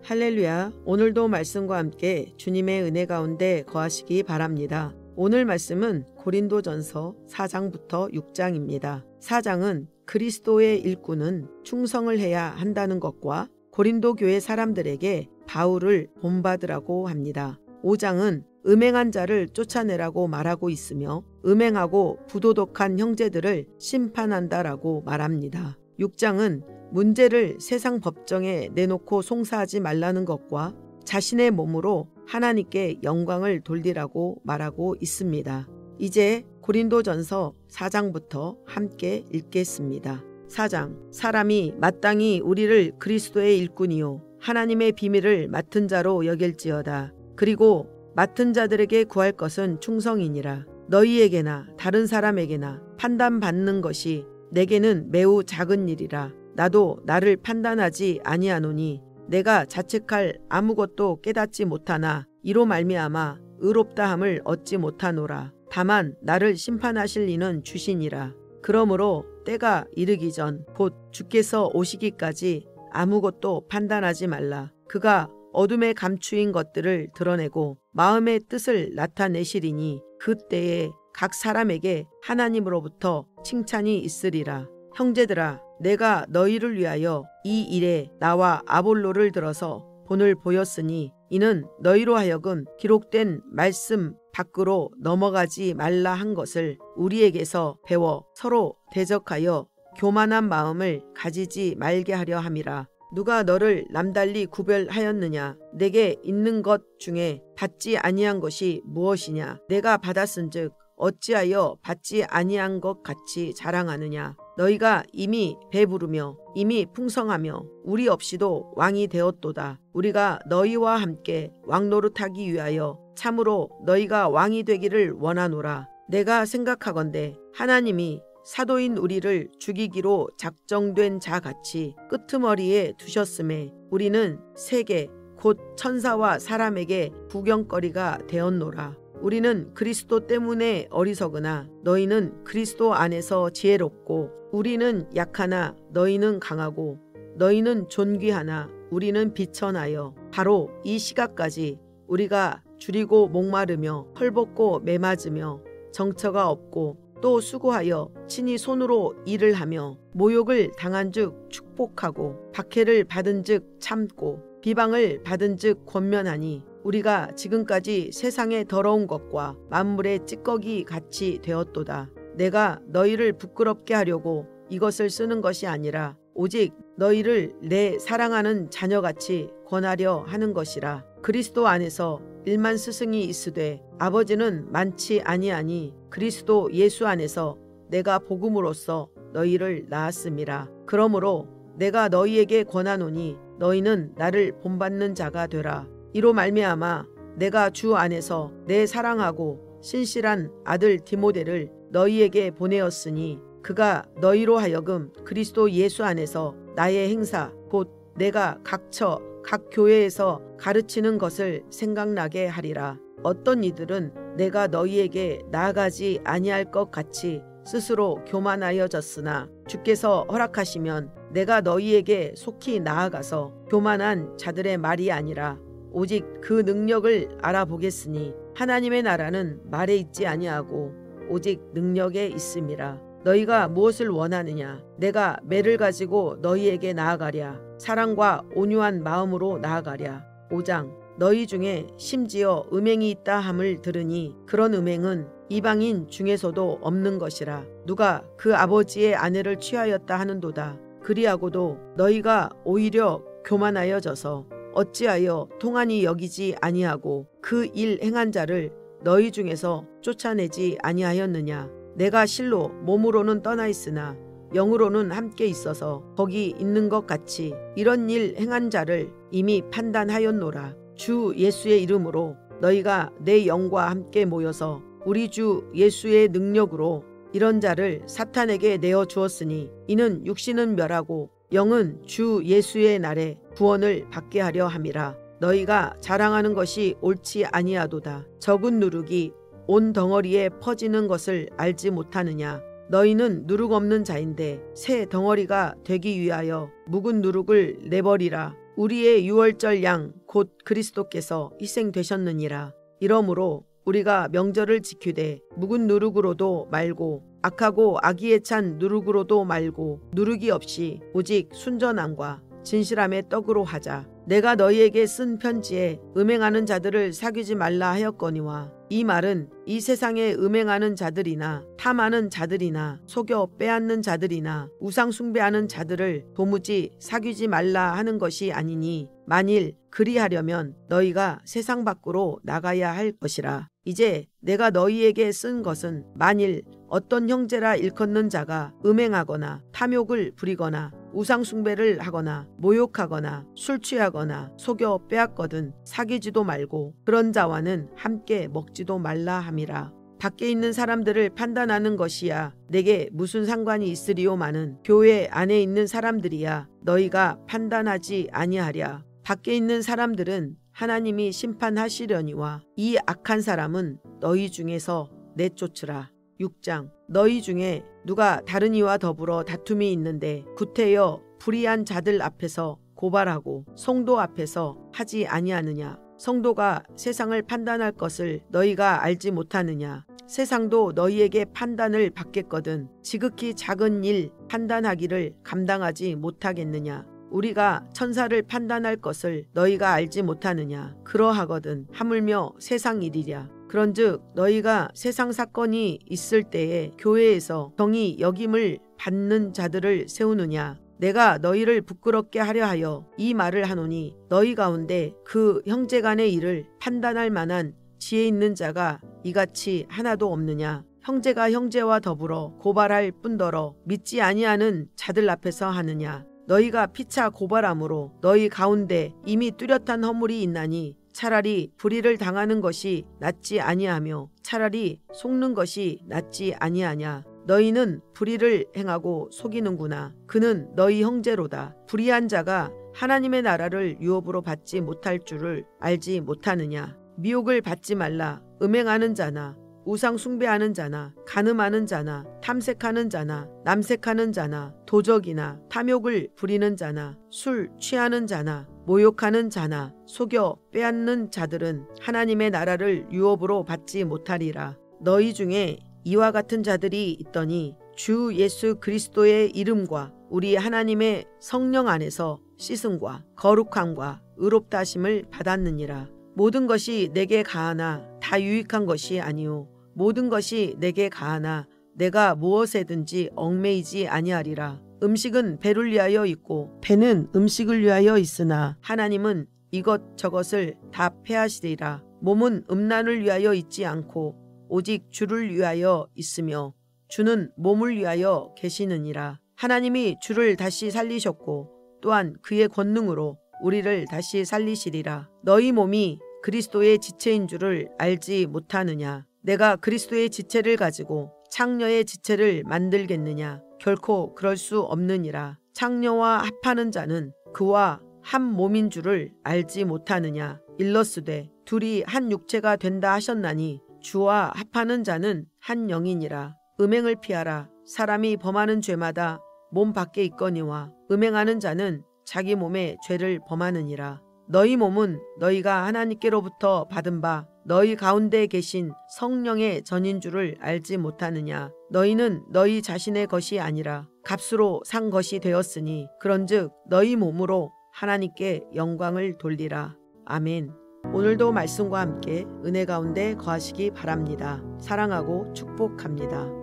할렐루야. 오늘도 말씀과 함께 주님의 은혜 가운데 거하시기 바랍니다. 오늘 말씀은 고린도전서 4장부터 6장입니다. 4장은 그리스도의 일꾼은 충성을 해야 한다는 것과 고린도 교회 사람들에게 바울을 본받으라고 합니다. 5장은 음행한 자를 쫓아내라고 말하고 있으며 음행하고 부도덕한 형제들을 심판한다라고 말합니다. 6장은 문제를 세상 법정에 내놓고 송사하지 말라는 것과 자신의 몸으로 하나님께 영광을 돌리라고 말하고 있습니다. 이제 고린도전서 4장부터 함께 읽겠습니다. 4장. 사람이 마땅히 우리를 그리스도의 일꾼이요 하나님의 비밀을 맡은 자로 여길지어다. 그리고 맡은 자들에게 구할 것은 충성이니라. 너희에게나 다른 사람에게나 판단받는 것이 내게는 매우 작은 일이라. 나도 나를 판단하지 아니하노니 내가 자책할 아무것도 깨닫지 못하나 이로 말미암아 의롭다함을 얻지 못하노라. 다만 나를 심판하실 이는 주시니라. 그러므로 때가 이르기 전 곧 주께서 오시기까지 아무것도 판단하지 말라. 그가 어둠에 감추인 것들을 드러내고 마음의 뜻을 나타내시리니 그때에 각 사람에게 하나님으로부터 칭찬이 있으리라. 형제들아, 내가 너희를 위하여 이 일에 나와 아볼로를 들어서 본을 보였으니 이는 너희로 하여금 기록된 말씀 밖으로 넘어가지 말라 한 것을 우리에게서 배워 서로 대적하여 교만한 마음을 가지지 말게 하려 함이라. 누가 너를 남달리 구별하였느냐? 내게 있는 것 중에 받지 아니한 것이 무엇이냐? 내가 받았은즉 어찌하여 받지 아니한 것 같이 자랑하느냐? 너희가 이미 배부르며 이미 풍성하며 우리 없이도 왕이 되었도다. 우리가 너희와 함께 왕노릇하기 위하여 참으로 너희가 왕이 되기를 원하노라. 내가 생각하건대 하나님이 사도인 우리를 죽이기로 작정된 자 같이 끄트머리에 두셨음에 우리는 세계 곧 천사와 사람에게 구경거리가 되었노라. 우리는 그리스도 때문에 어리석으나 너희는 그리스도 안에서 지혜롭고 우리는 약하나 너희는 강하고 너희는 존귀하나 우리는 비천하여 바로 이 시각까지 우리가 줄이고 목마르며 헐벗고 매맞으며 정처가 없고 또 수고하여 친히 손으로 일을 하며 모욕을 당한즉 축복하고 박해를 받은즉 참고 비방을 받은즉 권면하니 우리가 지금까지 세상의 더러운 것과 만물의 찌꺼기 같이 되었도다. 내가 너희를 부끄럽게 하려고 이것을 쓰는 것이 아니라 오직 너희를 내 사랑하는 자녀같이 권하려 하는 것이라. 그리스도 안에서 일만 스승이 있으되 아버지는 많지 아니하니 그리스도 예수 안에서 내가 복음으로써 너희를 낳았음이라. 그러므로 내가 너희에게 권하노니 너희는 나를 본받는 자가 되라. 이로 말미암아 내가 주 안에서 내 사랑하고 신실한 아들 디모데를 너희에게 보내었으니 그가 너희로 하여금 그리스도 예수 안에서 나의 행사 곧 내가 각처 각 교회에서 가르치는 것을 생각나게 하리라. 어떤 이들은 내가 너희에게 나아가지 아니할 것 같이 스스로 교만하여졌으나 주께서 허락하시면 내가 너희에게 속히 나아가서 교만한 자들의 말이 아니라 오직 그 능력을 알아보겠으니 하나님의 나라는 말에 있지 아니하고 오직 능력에 있음이라. 너희가 무엇을 원하느냐? 내가 매를 가지고 너희에게 나아가랴. 사랑과 온유한 마음으로 나아가랴. 5장. 너희 중에 심지어 음행이 있다 함을 들으니 그런 음행은 이방인 중에서도 없는 것이라. 누가 그 아버지의 아내를 취하였다 하는도다. 그리하고도 너희가 오히려 교만하여져서 어찌하여 통한이 여기지 아니하고 그 일 행한 자를 너희 중에서 쫓아내지 아니하였느냐? 내가 실로 몸으로는 떠나 있으나 영으로는 함께 있어서 거기 있는 것 같이 이런 일 행한 자를 이미 판단하였노라. 주 예수의 이름으로 너희가 내 영과 함께 모여서 우리 주 예수의 능력으로 이런 자를 사탄에게 내어 주었으니 이는 육신은 멸하고 영은 주 예수의 날에 구원을 받게 하려 함이라. 너희가 자랑하는 것이 옳지 아니하도다. 적은 누룩이 온 덩어리에 퍼지는 것을 알지 못하느냐? 너희는 누룩 없는 자인데 새 덩어리가 되기 위하여 묵은 누룩을 내버리라. 우리의 유월절 양 곧 그리스도께서 희생되셨느니라. 이러므로 우리가 명절을 지키되 묵은 누룩으로도 말고 악하고 악의에 찬 누룩으로도 말고 누룩이 없이 오직 순전함과 진실함의 떡으로 하자. 내가 너희에게 쓴 편지에 음행하는 자들을 사귀지 말라 하였거니와 이 말은 이 세상에 음행하는 자들이나 탐하는 자들이나 속여 빼앗는 자들이나 우상 숭배하는 자들을 도무지 사귀지 말라 하는 것이 아니니 만일 그리하려면 너희가 세상 밖으로 나가야 할 것이라. 이제 내가 너희에게 쓴 것은 만일 어떤 형제라 일컫는 자가 음행하거나 탐욕을 부리거나 우상 숭배를 하거나 모욕하거나 술 취하거나 속여 빼앗거든 사귀지도 말고 그런 자와는 함께 먹지도 말라 함이라. 밖에 있는 사람들을 판단하는 것이야 내게 무슨 상관이 있으리요마는 교회 안에 있는 사람들이야 너희가 판단하지 아니하랴. 밖에 있는 사람들은 하나님이 심판하시려니와 이 악한 사람은 너희 중에서 내쫓으라. 6장 너희 중에 누가 다른 이와 더불어 다툼이 있는데 구태여 불의한 자들 앞에서 고발하고 성도 앞에서 하지 아니하느냐. 성도가 세상을 판단할 것을 너희가 알지 못하느냐. 세상도 너희에게 판단을 받겠거든 지극히 작은 일 판단하기를 감당하지 못하겠느냐. 우리가 천사를 판단할 것을 너희가 알지 못하느냐. 그러하거든 하물며 세상 일이랴. 그런즉 너희가 세상 사건이 있을 때에 교회에서 정의 여김을 받는 자들을 세우느냐. 내가 너희를 부끄럽게 하려 하여 이 말을 하노니 너희 가운데 그 형제간의 일을 판단할 만한 지혜 있는 자가 이같이 하나도 없느냐. 형제가 형제와 더불어 고발할 뿐더러 믿지 아니하는 자들 앞에서 하느냐. 너희가 피차 고발함으로 너희 가운데 이미 뚜렷한 허물이 있나니 차라리 불의를 당하는 것이 낫지 아니하며 차라리 속는 것이 낫지 아니하냐. 너희는 불의를 행하고 속이는구나. 그는 너희 형제로다. 불의한 자가 하나님의 나라를 유업으로 받지 못할 줄을 알지 못하느냐. 미혹을 받지 말라. 음행하는 자나 우상 숭배하는 자나 간음하는 자나 탐색하는 자나 남색하는 자나 도적이나 탐욕을 부리는 자나 술 취하는 자나 모욕하는 자나 속여 빼앗는 자들은 하나님의 나라를 유업으로 받지 못하리라. 너희 중에 이와 같은 자들이 있더니 주 예수 그리스도의 이름과 우리 하나님의 성령 안에서 씻음과 거룩함과 의롭다 하심을 받았느니라. 모든 것이 내게 가하나 다 유익한 것이 아니요 모든 것이 내게 가하나 내가 무엇에든지 얽매이지 아니하리라. 음식은 배를 위하여 있고 배는 음식을 위하여 있으나 하나님은 이것저것을 다 패하시리라. 몸은 음란을 위하여 있지 않고 오직 주를 위하여 있으며 주는 몸을 위하여 계시느니라. 하나님이 주를 다시 살리셨고 또한 그의 권능으로 우리를 다시 살리시리라. 너희 몸이 그리스도의 지체인 줄을 알지 못하느냐. 내가 그리스도의 지체를 가지고 창녀의 지체를 만들겠느냐. 결코 그럴 수 없느니라. 창녀와 합하는 자는 그와 한 몸인 줄을 알지 못하느냐. 일러스되 둘이 한 육체가 된다 하셨나니 주와 합하는 자는 한 영이니라. 음행을 피하라. 사람이 범하는 죄마다 몸 밖에 있거니와 음행하는 자는 자기 몸에 죄를 범하느니라. 너희 몸은 너희가 하나님께로부터 받은 바 너희 가운데 계신 성령의 전인 줄을 알지 못하느냐. 너희는 너희 자신의 것이 아니라 값으로 산 것이 되었으니 그런즉 너희 몸으로 하나님께 영광을 돌리라. 아멘. 오늘도 말씀과 함께 은혜 가운데 거하시기 바랍니다. 사랑하고 축복합니다.